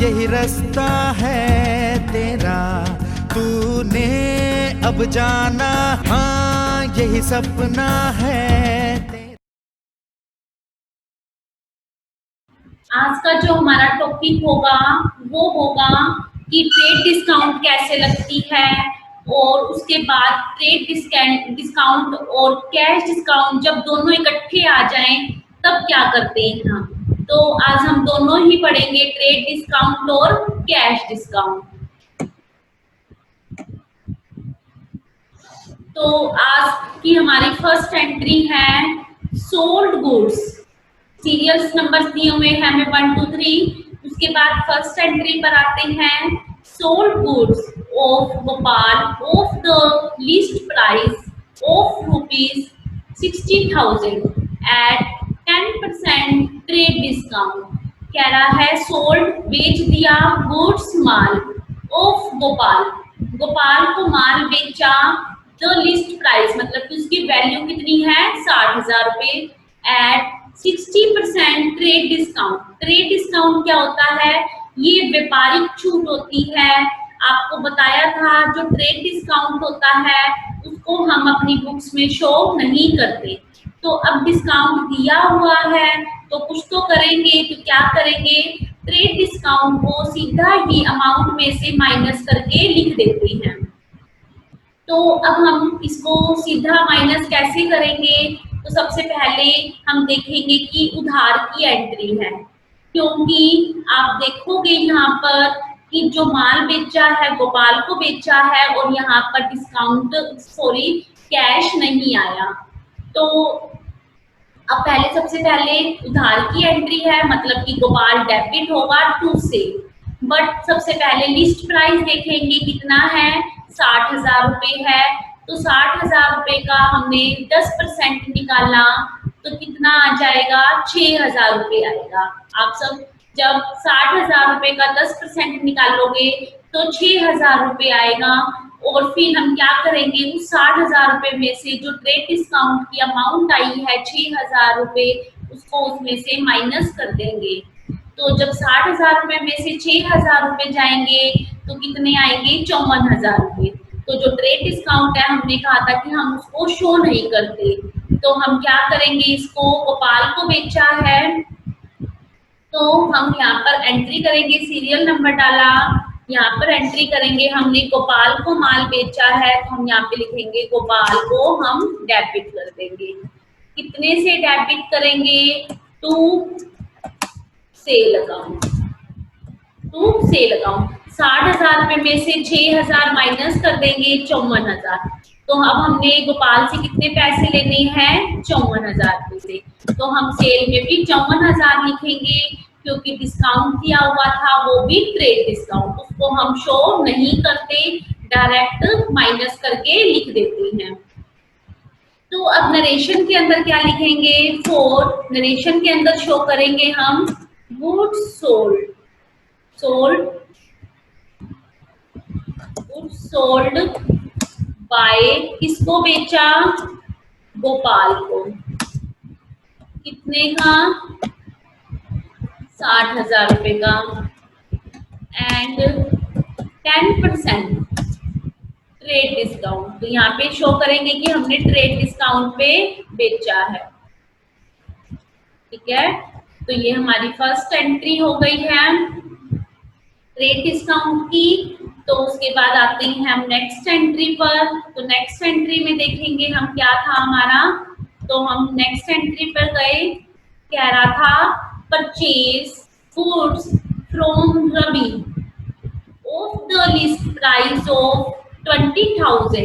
यही रास्ता है तेरा, तूने अब जाना, हाँ यही सपना है तेरा। आज का जो हमारा टॉपिक होगा वो होगा कि ट्रेड डिस्काउंट कैसे लगती है, और उसके बाद ट्रेड डिस्काउंट और कैश डिस्काउंट जब दोनों इकट्ठे आ जाएं तब क्या करते हैं हम। तो आज हम दोनों ही पढ़ेंगे, ट्रेड डिस्काउंट और कैश डिस्काउंट। तो आज की हमारी फर्स्ट एंट्री है सोल्ड गुड्स। सीरियल्स नंबर्स दिए हुए हैं हमें 1 2 3। उसके बाद फर्स्ट एंट्री पर आते हैं, sold goods of Bhopal of the list price of ₹60,000 at 10% trade discount. कह रहा है सोल्ड बेच दिया, गुड्स माल, ऑफ गोपाल, गोपाल को माल बेचा, द लिस्ट प्राइस मतलब कि उसकी वैल्यू कितनी है 60,000 रुपए, at 60% trade discount. Trade discount क्या होता है, ये व्यापारिक छूट होती है। आपको बताया था जो ट्रेड डिस्काउंट होता है उसको हम अपनी बुक्स में शो नहीं करते। तो अब डिस्काउंट दिया हुआ है तो कुछ तो करेंगे, तो क्या करेंगे, ट्रेड डिस्काउंट को सीधा ही अमाउंट में से माइनस करके लिख देते हैं। तो अब हम इसको सीधा माइनस कैसे करेंगे, तो सबसे पहले हम देखेंगे कि उधार की एंट्री है, क्योंकि आप देखोगे यहाँ पर कि जो माल बेचा है गोपाल को बेचा है और यहाँ पर डिस्काउंट कैश नहीं आया। तो अब पहले सबसे पहले उधार की एंट्री है, मतलब कि गोपाल डेबिट होगा टू से। बट सबसे पहले लिस्ट प्राइस देखेंगे कितना है, 60,000 रुपए है। तो 60,000 रुपए का हमने 10% निकाला तो कितना आ जाएगा, 6,000 रुपए आएगा। आप सब जब 60,000 रुपए का 10% निकालोगे तो 6,000 रुपए आएगा। और फिर हम क्या करेंगे, उस 60,000 रुपए में से जो ट्रेड डिस्काउंट की अमाउंट आई है 6,000 रुपए, उसको उसमें से माइनस कर देंगे। तो जब 60,000 रुपए में से 6,000 रुपए जाएंगे तो कितने आएंगे, 54,000 रुपए। तो जो ट्रेड डिस्काउंट है हमने कहा था कि हम उसको शो नहीं करते, तो हम क्या करेंगे, इसको गोपाल को बेचा है तो हम यहाँ पर एंट्री करेंगे, सीरियल नंबर डाला, यहाँ पर एंट्री करेंगे, हमने गोपाल को माल बेचा है तो हम यहाँ पे लिखेंगे गोपाल को हम डेबिट कर देंगे। कितने से डेबिट करेंगे, to sale account, to sale account. 60,000 रुपए में से 6,000 माइनस कर देंगे, 54,000। तो अब हमने गोपाल से कितने पैसे लेने हैं, 54,000 रुपए से। तो हम सेल में भी 54,000 लिखेंगे, क्योंकि डिस्काउंट दिया हुआ था वो भी ट्रेड डिस्काउंट, उसको हम शो नहीं करते, डायरेक्ट माइनस करके लिख देते हैं। तो अब नरेशन के अंदर क्या लिखेंगे, फोर नरेशन के अंदर शो करेंगे हम goods sold, sold goods sold by, किसको बेचा, गोपाल को, कितने का, 60,000 रुपए का, एंड 10% ट्रेड डिस्काउंट। तो यहाँ पे शो करेंगे कि हमने ट्रेड डिस्काउंट पे बेचा है, ठीक है। तो ये हमारी फर्स्ट एंट्री हो गई है ट्रेड डिस्काउंट की। तो उसके बाद आते हैं हम नेक्स्ट एंट्री पर। तो नेक्स्ट एंट्री में देखेंगे हम क्या था हमारा, तो हम नेक्स्ट एंट्री पर गए, कह रहा था purchase goods from Ravi of the list price of 20,000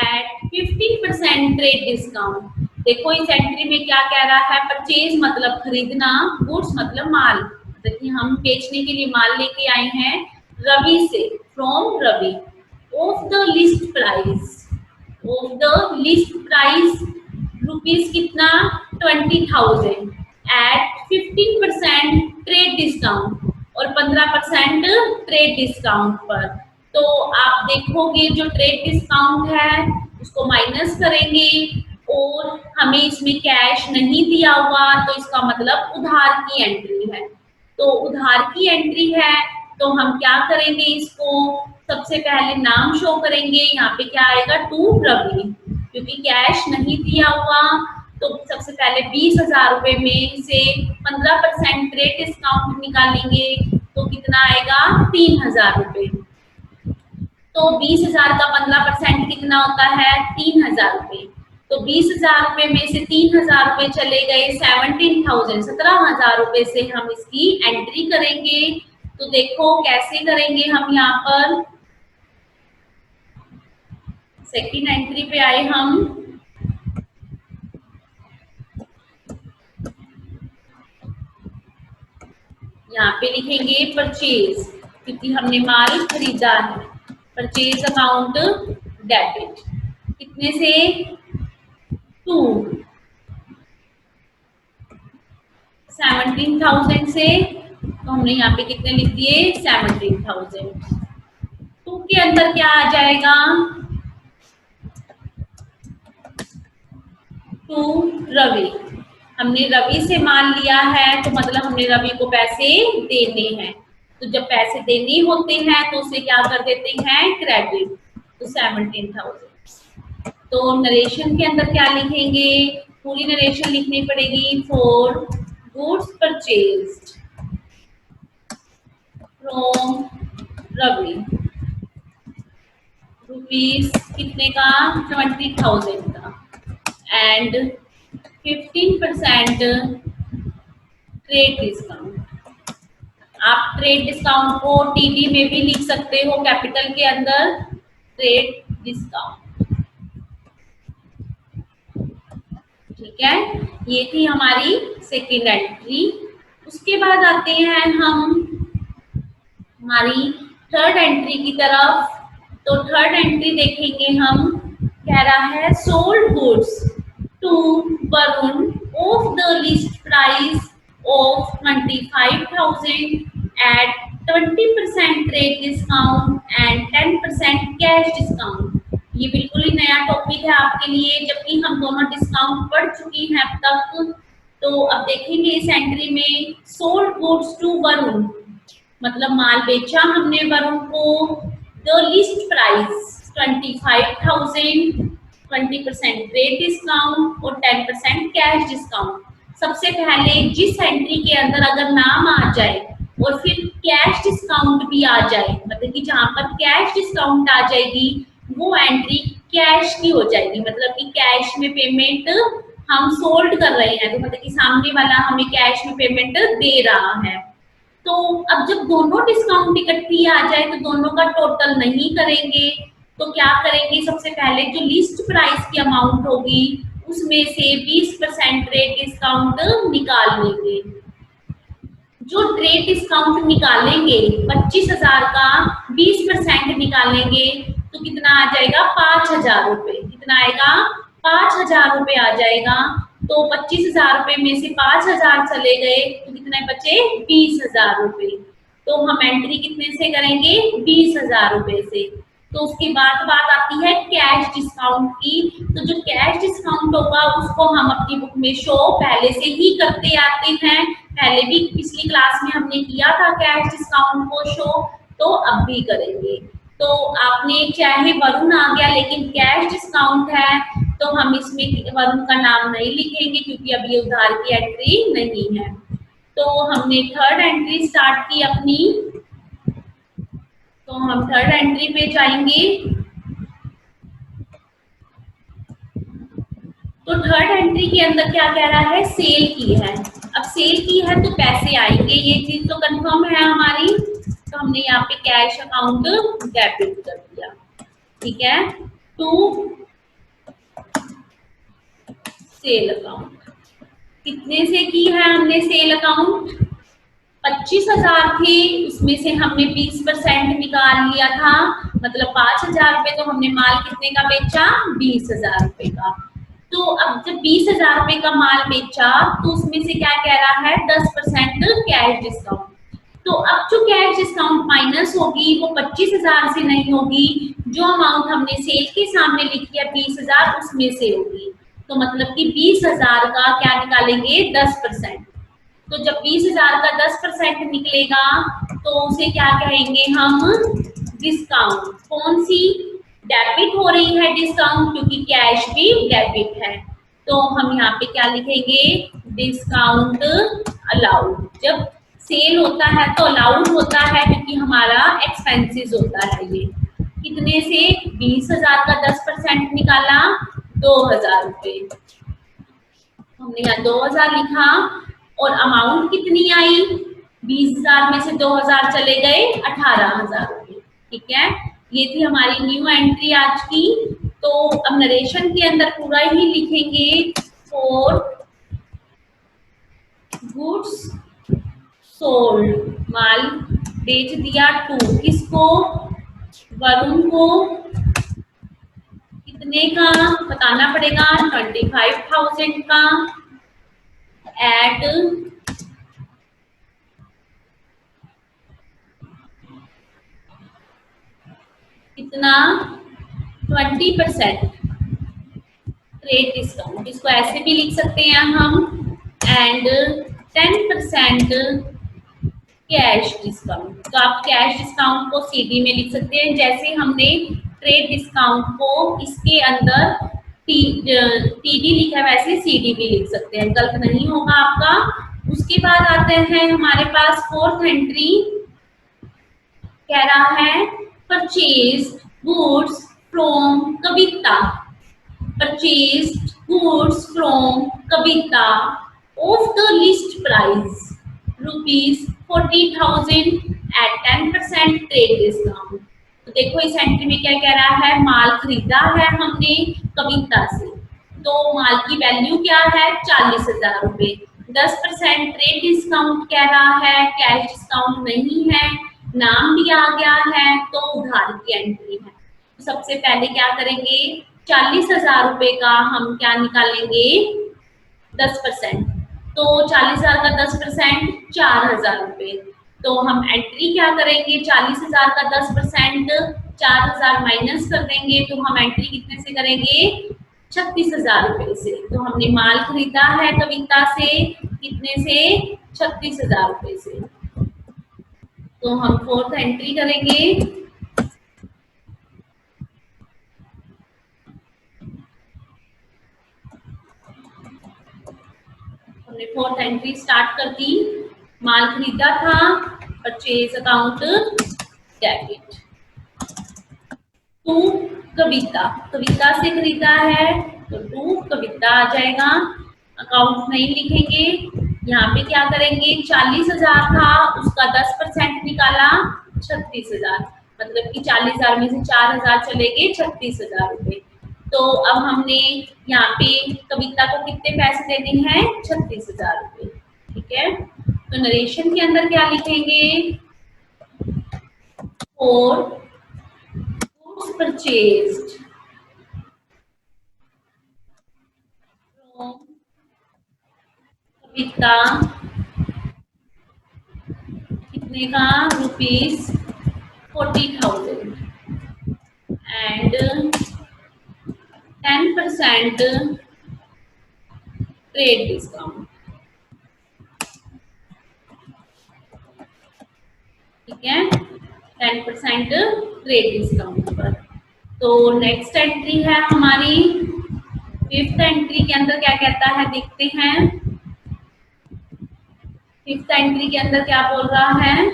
at 15% trade discount. देखो इस एंट्री में क्या कह रहा है, परचेज मतलब खरीदना, गुड्स मतलब माल, देखिए हम बेचने के लिए माल लेके आए हैं रवि से, from Ravi, of the list price, of the list price rupees कितना, 20,000 एट 15% ट्रेड डिस्काउंट और 15% ट्रेड डिस्काउंट पर। तो आप देखोगे जो ट्रेड डिस्काउंट है उसको माइनस करेंगे, और हमें इसमें कैश नहीं दिया हुआ तो इसका मतलब उधार की एंट्री है। तो उधार की एंट्री है, तो हम क्या करेंगे, इसको सबसे पहले नाम शो करेंगे। यहाँ पे क्या आएगा, टू रवि, क्योंकि कैश नहीं दिया हुआ। तो सबसे पहले 20,000 रुपए में से 15% ट्रेड डिस्काउंट निकालेंगे, तो कितना आएगा, 3,000 रुपए। तो 20,000 का 15% कितना होता है, 3,000 रुपए। तो 20,000 रुपए में से 3,000 रुपए चले गए 17,000, 17,000 रुपए से हम इसकी एंट्री करेंगे। तो देखो कैसे करेंगे हम, यहाँ पर सेकंड एंट्री पे आए हम। यहाँ पे लिखेंगे परचेज, क्योंकि हमने माल खरीदा है। परचेज अमाउंट डेबिट, कितने से, 2, 17,000 से। तो हमने यहाँ पे कितने लिख दिए, 17,000। 2 के अंदर क्या आ जाएगा, 2 रवि। हमने रवि से माल लिया है, तो मतलब हमने रवि को पैसे देने हैं। तो जब पैसे देने होते हैं तो उसे क्या कर देते हैं, क्रेडिट। तो 17,000। तो नरेशन के अंदर क्या लिखेंगे, पूरी नरेशन लिखनी पड़ेगी। For goods purchased from Ravi, rupees कितने का, 20,000 का, एंड 15% ट्रेड डिस्काउंट। आप ट्रेड डिस्काउंट को टीडी में भी लिख सकते हो, कैपिटल के अंदर, ट्रेड डिस्काउंट। ठीक है, ये थी हमारी सेकेंड एंट्री। उसके बाद आते हैं हम हमारी थर्ड एंट्री की तरफ। तो थर्ड एंट्री देखेंगे हम, कह रहा है sold goods to Varun of the list price of 25,000 at 20% trade discount and 10% cash discount. ये बिल्कुल ही नया टॉपिक है आपके लिए, जबकि हम दोनों डिस्काउंट पढ़ चुकी हैं अब तक। तो अब देखेंगे इस एंट्री में, सोल्ड गुड्स टू वरुण, मतलब माल बेचा हमने वरुण को। The list price 25,000, 20% trade discount और 10% कैश डिस्काउंट। सबसे पहले जिस एंट्री के अंदर अगर नाम आ जाए और फिर कैश डिस्काउंट भी आ जाए, मतलब कि जहां पर कैश डिस्काउंट आ जाएगी वो एंट्री कैश की हो जाएगी। मतलब कि कैश में पेमेंट हम सोल्ड कर रहे हैं, तो मतलब कि सामने वाला हमें कैश में पेमेंट दे रहा है। तो अब जब दोनों डिस्काउंट इकट्ठी आ जाए तो दोनों का टोटल नहीं करेंगे। तो क्या करेंगे, सबसे पहले जो लिस्ट प्राइस की अमाउंट होगी उसमें से 20% ट्रेड डिस्काउंट निकाल लेंगे। जो ट्रेड डिस्काउंट निकालेंगे 25,000 का 20% निकालेंगे, तो कितना आ जाएगा, 5,000 रुपए। कितना आएगा, 5,000 रुपए आ जाएगा। तो 25,000 रुपए में से 5,000 चले गए, तो कितने बचे, 20,000 रुपए। तो हम एंट्री कितने से करेंगे, 20,000 रुपए से। तो उसके बाद बात आती है कैश डिस्काउंट की। तो जो कैश डिस्काउंट होगा उसको हम अपनी बुक में शो पहले से ही करते आते हैं। पहले भी पिछली क्लास में हमने किया था कैश डिस्काउंट को शो, तो अब भी करेंगे। तो आपने चाहे वरुण आ गया लेकिन कैश डिस्काउंट है, तो हम इसमें वरुण का नाम नहीं लिखेंगे क्योंकि अब ये उधार की एंट्री नहीं है। तो हमने थर्ड एंट्री स्टार्ट की अपनी। तो हम थर्ड एंट्री पे जाएंगे। तो थर्ड एंट्री के अंदर क्या कह रहा है, सेल की है। अब सेल की है तो पैसे आएंगे, ये चीज तो कंफर्म है हमारी। तो हमने यहाँ पे कैश अकाउंट डेबिट कर दिया। ठीक है, टू सेल अकाउंट। कितने से की है हमने सेल अकाउंट, 25,000 थी, उसमें से हमने 20% निकाल लिया था, मतलब 5,000 रुपए। तो हमने माल कितने का बेचा, 20,000 रुपए का। तो अब जब 20,000 रुपए का माल बेचा तो उसमें से क्या कह रहा है, 10% कैश डिस्काउंट। तो अब जो कैश डिस्काउंट माइनस होगी वो 25,000 से नहीं होगी, जो अमाउंट हमने सेल के सामने लिखी है 20,000 उसमें से होगी। तो मतलब कि 20,000 का क्या निकालेंगे, 10%। तो जब 20,000 का 10% निकलेगा तो उसे क्या कहेंगे हम, डिस्काउंट। कौन सी, डेबिट हो रही है डिस्काउंट, क्योंकि कैश भी डेबिट है। तो हम यहाँ पे क्या लिखेंगे, डिस्काउंट अलाउड। जब सेल होता है तो अलाउड होता है क्योंकि हमारा एक्सपेंसेस होता है ये। कितने से, 20,000 का 10% निकाला, 2,000 रुपये। हमने यहाँ 2,000 लिखा और अमाउंट कितनी आई, 20,000 में से 2,000 चले गए, 18,000 रुपये। ठीक है, ये थी हमारी न्यू एंट्री आज की। तो अब नरेशन के अंदर पूरा ही लिखेंगे, फॉर गुड्स सोल्ड, माल बेच दिया, टू, किसको, वरुण को, कितने का बताना पड़ेगा, 25,000 का, एट कितना, 20% ट्रेड डिस्काउंट। इसको ऐसे भी लिख सकते हैं हम, एंड 10% कैश डिस्काउंट। तो आप कैश डिस्काउंट को सीडी में लिख सकते हैं, जैसे हमने ट्रेड डिस्काउंट को इसके अंदर टीडी लिखा है वैसे सीडी भी लिख सकते हैं, गलत नहीं होगा आपका। उसके बाद आते हैं हमारे पास फोर्थ एंट्री, कह रहा है purchase goods from Kavita, purchase goods from Kavita of the list price ₹40,000 at 10% trade discount. तो देखो इस एंट्री में क्या कह रहा है, माल खरीदा है हमने कविता से, तो माल की वैल्यू क्या है, 40,000 रुपये। 10% ट्रेड डिस्काउंट कह रहा है, कैश डिस्काउंट नहीं है, नाम भी आ गया है, तो उधार की एंट्री है। तो सबसे पहले क्या करेंगे, 40,000 रुपये का हम क्या निकालेंगे, 10%। तो 40,000 का 10% 4,000 रुपये। तो हम एंट्री क्या करेंगे, 40,000 का 10% 4,000 माइनस कर देंगे, तो हम एंट्री कितने से करेंगे, 36,000 रुपये से। तो हमने माल खरीदा है कविता से, कितने से, 36,000 रुपये से। तो हम फोर्थ एंट्री करेंगे, हमने फोर्थ एंट्री स्टार्ट कर दी, माल खरीदा था, purchase account debit, to Kavita, कविता से खरीदा है तो टू कविता आ जाएगा, अकाउंट नहीं लिखेंगे। यहाँ पे क्या करेंगे, 40,000 था उसका 10% निकाला, 36,000, मतलब कि 40,000 में से 4,000 चले गए, 36,000 रुपये। तो अब हमने यहाँ पे कविता को कितने पैसे देने हैं, 36,000 रुपये। ठीक है, तो नरेशन के अंदर क्या लिखेंगे, और goods purchased from कविता कितने का, ₹40,000 एंड 10% ट्रेड डिस्काउंट। ठीक है, 10% ट्रेड डिस्काउंट पर। तो नेक्स्ट एंट्री है हमारी, फिफ्थ एंट्री के अंदर क्या कहता है, देखते हैं। फिफ्थ एंट्री के अंदर क्या बोल रहा है,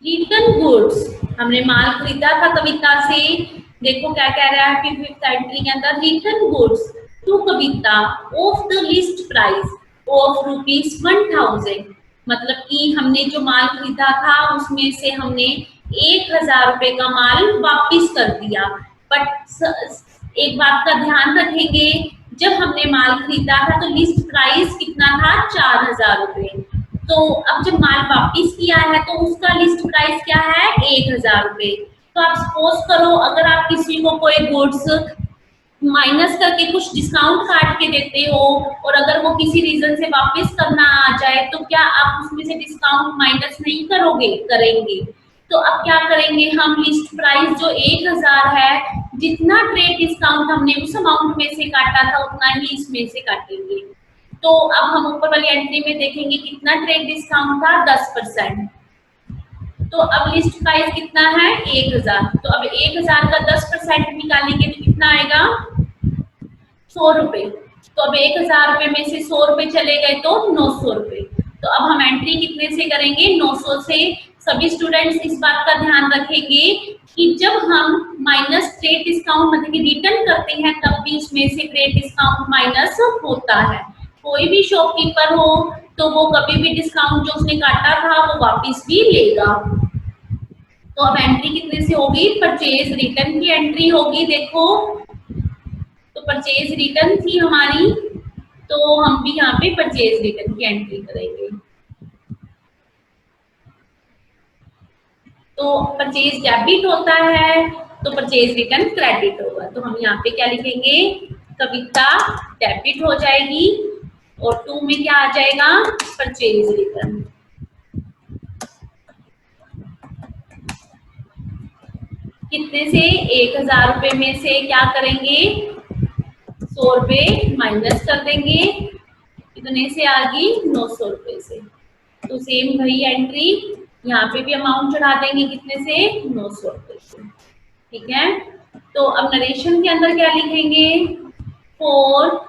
रिटर्न गुड्स, हमने माल खरीदा था कविता से, देखो क्या कह रहा है फिफ्थ एंट्री के अंदर, return goods to Kavita of the list price of ₹1,000, मतलब कि हमने जो माल खरीदा था उसमें से हमने 1,000 रुपये का माल वापिस कर दिया। बट एक बात का ध्यान रखेंगे, जब हमने माल खरीदा था तो लिस्ट प्राइस कितना था, 4,000 रुपये। तो अब जब माल वापिस किया है तो उसका लिस्ट प्राइस क्या है, 1,000 रुपये। तो आप सपोज करो अगर आप किसी को कोई गुड्स माइनस करके कुछ डिस्काउंट काट के देते हो और अगर वो किसी रीजन से वापस करना आ जाए तो क्या आप उसमें से डिस्काउंट माइनस नहीं करोगे, करेंगे। तो अब क्या करेंगे हम, लिस्ट प्राइस जो 1,000 है, जितना ट्रेड डिस्काउंट हमने उस अमाउंट में से काटा था उतना ही इसमें से काटेंगे। तो अब हम ऊपर वाली एंट्री में देखेंगे कितना ट्रेड डिस्काउंट था, 10%। तो अब लिस्ट प्राइस कितना है, 1000। तो अब 1000 का 10% निकालेंगे तो कितना आएगा, 100 रुपए। तो अब 1000 रुपए में से 100 रुपए चले गए तो 900 रुपए। तो अब हम एंट्री कितने से करेंगे, 900 से। सभी स्टूडेंट्स इस बात का ध्यान रखेंगे कि जब हम माइनस ट्रेड डिस्काउंट मतलब कि रिटर्न करते हैं तब भी उसमें से ट्रेड डिस्काउंट माइनस होता है। कोई भी शॉपकीपर हो तो वो कभी भी डिस्काउंट जो उसने काटा था वो वापस भी लेगा। तो अब एंट्री कितने से होगी, परचेज रिटर्न की एंट्री होगी। देखो तो परचेज रिटर्न थी हमारी, तो हम भी यहाँ पे परचेज रिटर्न की एंट्री करेंगे। तो परचेज डेबिट होता है तो परचेज रिटर्न क्रेडिट होगा। तो हम यहाँ पे क्या लिखेंगे, कविता डेबिट हो जाएगी और 2 में क्या आ जाएगा, परचेज रिटर्न। कितने से, 1000 रुपए में से क्या करेंगे, 100 रुपए माइनस कर देंगे, कितने से आ गई, 900 रुपए से। तो सेम वही एंट्री यहाँ पे भी अमाउंट चढ़ा देंगे, कितने से, 900 रुपए से। ठीक है। तो अब नरेशन के अंदर क्या लिखेंगे, for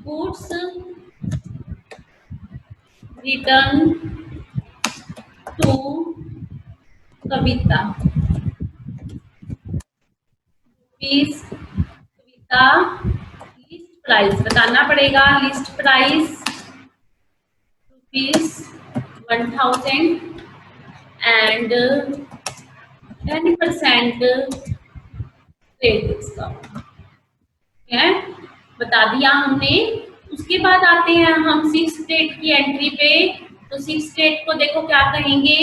goods return to Kavita, Kavita list price बताना पड़ेगा, list price ₹1000 and 10% trade discount है, बता दिया हमने। उसके बाद आते हैं हम 6th डेट की एंट्री पे। तो 6th डेट को देखो क्या कहेंगे,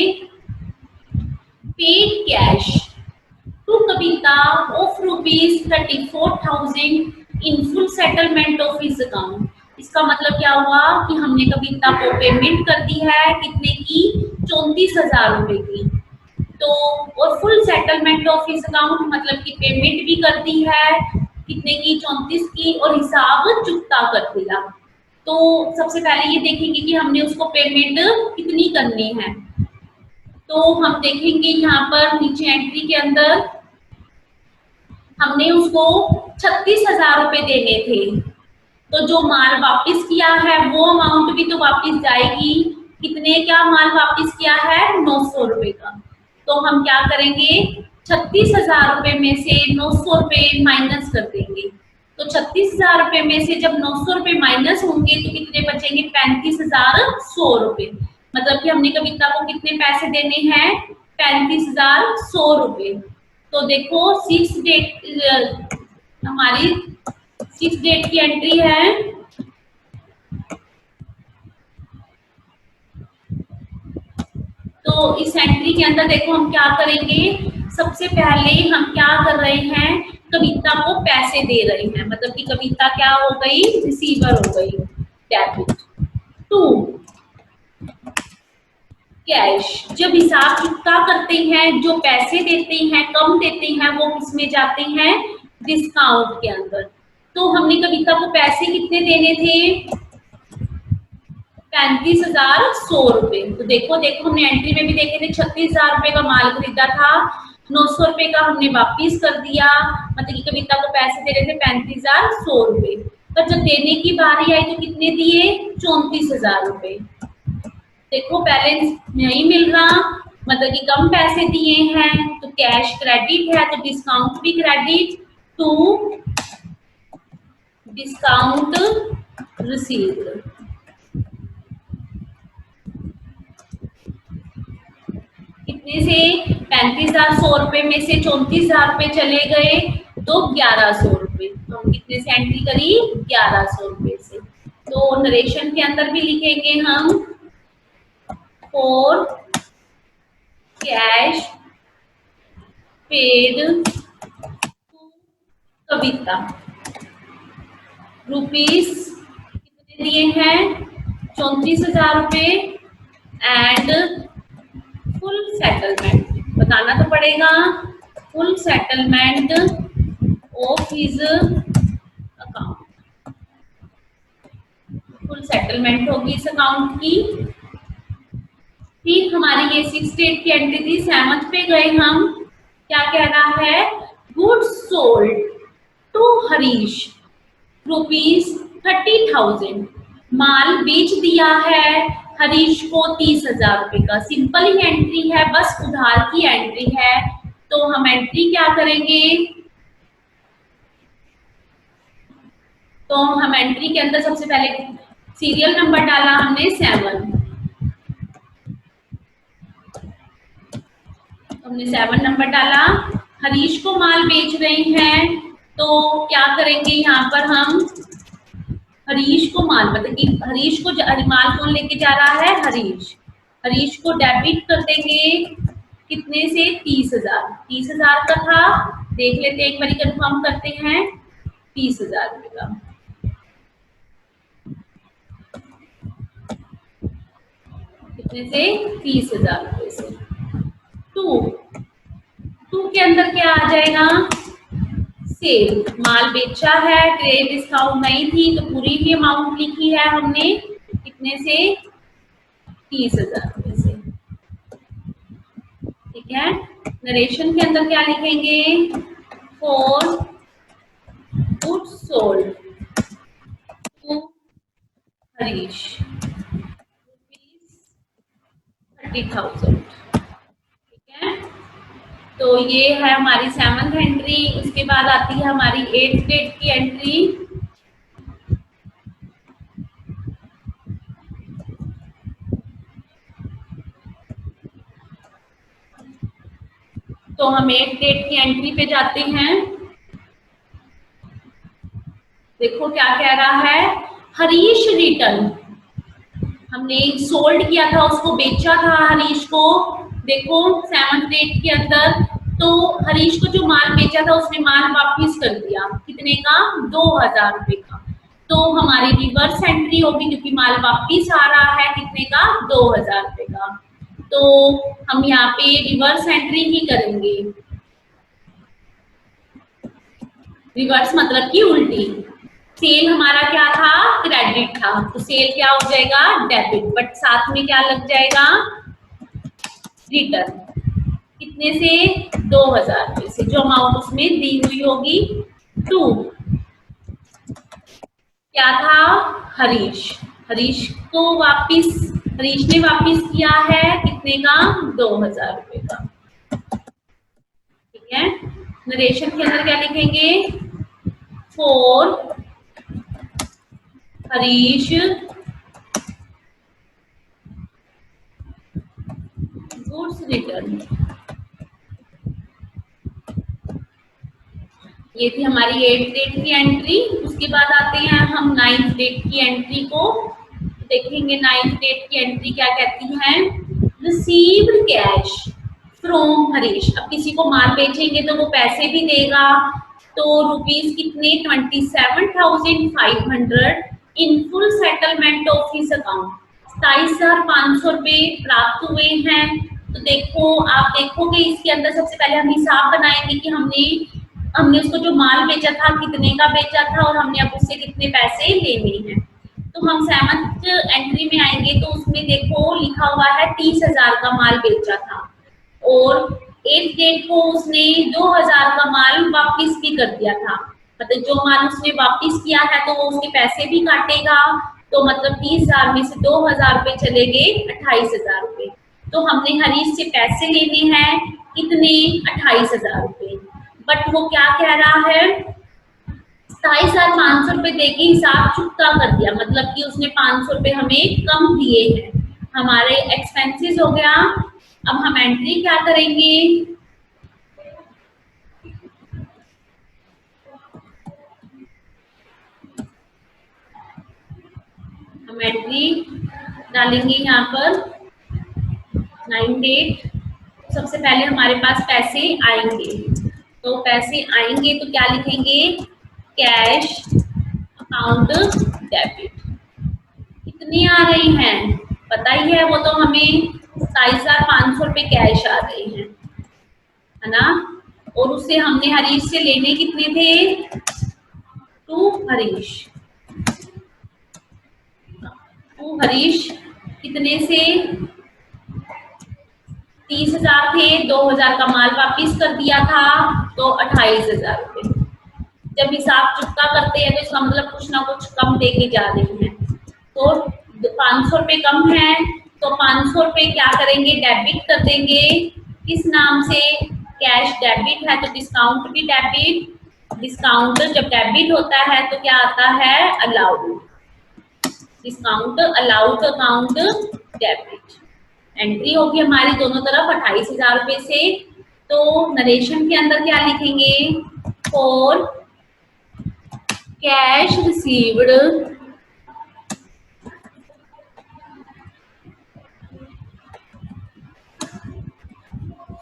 paid cash to Kavita of ₹34,000 in full settlement of his account. इसका मतलब क्या हुआ कि हमने कविता को पेमेंट कर दी है, कितने की, 34,000 रुपए की। तो और full settlement of his account मतलब कि पेमेंट भी कर दी है, कितने की, 34 की, और हिसाब चुकता कर दिया। तो सबसे पहले ये देखेंगे कि हमने उसको पेमेंट कितनी करनी है। तो हम देखेंगे यहाँ पर नीचे एंट्री के अंदर हमने उसको 36,000 रुपए देने थे। तो जो माल वापस किया है वो अमाउंट भी तो वापस जाएगी। कितने क्या माल वापस किया है, 900 रुपए का। तो हम क्या करेंगे, 36,000 रुपए में से 900 रुपए माइनस कर देंगे। तो 36,000 रुपए में से जब 900 रुपए माइनस होंगे तो कितने बचेंगे, 35,100 रुपए। मतलब कि हमने कविता को कितने पैसे देने हैं, 35,100 रुपए। तो देखो 6 डेट हमारी 6 डेट की एंट्री है। तो इस एंट्री के अंदर देखो हम क्या करेंगे, सबसे पहले हम क्या कर रहे हैं, कविता को पैसे दे रहे हैं। मतलब कि कविता क्या हो गई, रिसीवर हो गई, डेबिट टू कैश। जब हिसाब चुकता करते हैं, जो पैसे देते हैं, कम देते हैं, वो किसमें जाते हैं, डिस्काउंट के अंदर। तो हमने कविता को पैसे कितने देने थे, 35,100 रुपए। तो देखो हमने एंट्री में भी देखे थे 36,000 रुपए का माल खरीदा था, 900 रुपए का हमने वापिस कर दिया। मतलब कि कविता को पैसे दे रहे थे 35,100 रुपए, पर जब देने की बारी आई तो कितने दिए, 34,000 रुपए। देखो बैलेंस नहीं मिल रहा, मतलब कि कम पैसे दिए हैं, तो कैश क्रेडिट है तो डिस्काउंट भी क्रेडिट टू डिस्काउंट रिसीव्ड। कितने से, 35,100 रुपए में से 34,000 रुपए चले गए तो 1,100 रुपए। तो हम कितने से एंट्री करी, 1,100 रुपए से। तो नरेशन के अंदर भी लिखेंगे हम, for cash paid to Kavita rupees कितने दिए हैं, 34,000 रुपए एंड फुल सेटलमेंट बताना तो पड़ेगा, full settlement of his account, full settlement होगी इस अकाउंट की। ठीक, हमारी ये 6 डेट की एंट्री थी। 7th पे गए हम, क्या कह रहा है, गुड्स सोल्ड टू हरीश ₹30,000, माल बेच दिया है हरीश को 30,000 रुपए का। सिंपल ही एंट्री है, बस उधार की एंट्री है। तो हम एंट्री क्या करेंगे, तो हम एंट्री के अंदर सबसे पहले सीरियल नंबर डाला हमने 7, हमने 7 नंबर डाला। हरीश को माल बेच रहे हैं, तो क्या करेंगे यहाँ पर हम, हरीश को माल, मतलब कि हरीश को माल कौन लेके जा रहा है, हरीश। हरीश को डेबिट कर देंगे कितने से, 30,000। 30,000 का था, देख लेते एक बार कंफर्म करते हैं, 30,000 रुपए का। कितने से, 30,000 रुपए से। टू के अंदर क्या आ जाएगा, सेल, माल बेचा है, ट्रेड डिस्काउंट नहीं थी तो पूरी ही अमाउंट लिखी है हमने, कितने से, 30,000 रुपए से। ठीक है, नरेशन के अंदर क्या लिखेंगे, for goods sold to Harish ₹30,000। ठीक है, तो ये है हमारी 7th एंट्री। उसके बाद आती है हमारी 8th डेट की एंट्री। तो हम 8th डेट की एंट्री पे जाते हैं। देखो क्या कह रहा है, हरीश रिटर्न, हमने सोल्ड किया था, उसको बेचा था हरीश को। देखो 7th डेट के अंदर, तो हरीश को जो माल बेचा था उसने माल वापस कर दिया, कितने का, 2,000 रुपए का। तो हमारी रिवर्स एंट्री होगी, क्योंकि माल वापस आ रहा है, कितने का, 2,000 रुपए का। तो हम यहाँ पे रिवर्स एंट्री ही करेंगे। रिवर्स मतलब कि उल्टी। सेल हमारा क्या था, क्रेडिट था, तो सेल क्या हो जाएगा, डेबिट, बट साथ में क्या लग जाएगा, रिटर्न, कितने से, 2,000 रुपए से, जो अमाउंट उसमें दी हुई होगी। टू क्या था, हरीश, हरीश को वापिस, हरीश ने वापिस किया है कितने का, 2,000 रुपए का। ठीक है, नरेशन के अंदर क्या लिखेंगे, फॉर हरीश गुड्स रिटर्न। ये थी हमारी 8th डेट की एंट्री। उसके बाद आते हैं हम 9th डेट की एंट्री को, देखेंगे 9th डेट की एंट्री क्या कहती है, रिसीव्ड कैश फ्रॉम हरीश। अब किसी को माल बेचेंगे तो वो पैसे भी देगा, तो रुपीज कितने, 27,500 इन full settlement of his account, 27,500 रुपए प्राप्त हुए हैं। तो देखो, आप देखोगे इसके अंदर सबसे पहले हम हिसाब बनाएंगे कि हमने उसको जो माल बेचा था कितने का बेचा था, और हमने अब उससे कितने पैसे लेने हैं। तो हम 7th एंट्री में आएंगे, तो उसमें देखो लिखा हुआ है 30,000 का माल बेचा था, और 8th डेट को उसने 2,000 का माल वापिस भी कर दिया था। मतलब जो माल उसने वापिस किया है तो वो उसके पैसे भी काटेगा, तो मतलब 30,000 में से 2,000 रुपए चले गए, 28,000 रुपए। तो हमने हरीश से पैसे लेने हैं कितने, 28,000 रुपए। बट वो क्या कह रहा है, 27,500 रुपए देके हिसाब चुकता कर दिया, मतलब कि उसने 500 रुपए हमें कम दिए हैं, हमारे एक्सपेंसेस हो गया। अब हम एंट्री क्या करेंगे, हम एंट्री डालेंगे यहाँ पर 9 डेट। सबसे पहले हमारे पास पैसे आएंगे, तो पैसे आएंगे तो क्या लिखेंगे, कैश अकाउंट डेबिट। कितनी आ रही हैं, पता ही है, वो तो हमें 27,500 रुपए कैश आ रहे हैं, है ना। और उसे हमने हरीश से लेने कितने थे, 2 हरीश। 2 हरीश कितने से, 30,000 थे, 2,000 का माल वापिस कर दिया था, तो 28,000 रुपये। जब हिसाब चुकता करते हैं तो इसका मतलब कुछ ना कुछ कम देके जा रही है। तो 500 रुपये कम है, तो 500 रुपये क्या करेंगे, डेबिट कर देंगे। किस नाम से, कैश डेबिट है तो डिस्काउंट भी डेबिट। डिस्काउंट जब डेबिट होता है तो क्या आता है, allowed. Discount allowed account debit. Entry होगी हमारी दोनों तरफ 28,000 रुपये से। तो नरेशन के अंदर क्या लिखेंगे, फॉर कैश रिसीव्ड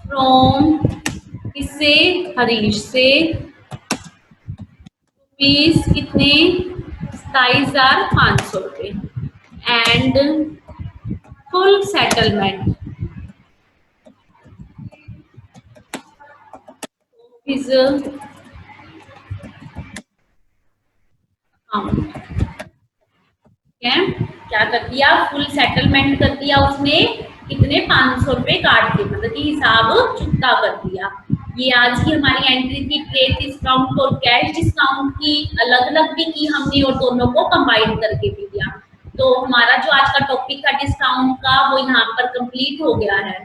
फ्रॉम, किससे, हरीश से, रुपीज कितने, 27,500 रुपये। And full settlement is account. क्या क्या कर दिया, फुल सेटलमेंट कर दिया उसने, कितने, 500 रुपये काट के, मतलब कि हिसाब चुकता कर दिया। ये आज की हमारी एंट्री थी ट्रेड डिस्काउंट और कैश डिस्काउंट की। अलग अलग भी की हमने और दोनों को कंबाइन करके भी दिया। तो हमारा जो आज का टॉपिक था डिस्काउंट का वो यहाँ पर कंप्लीट हो गया है।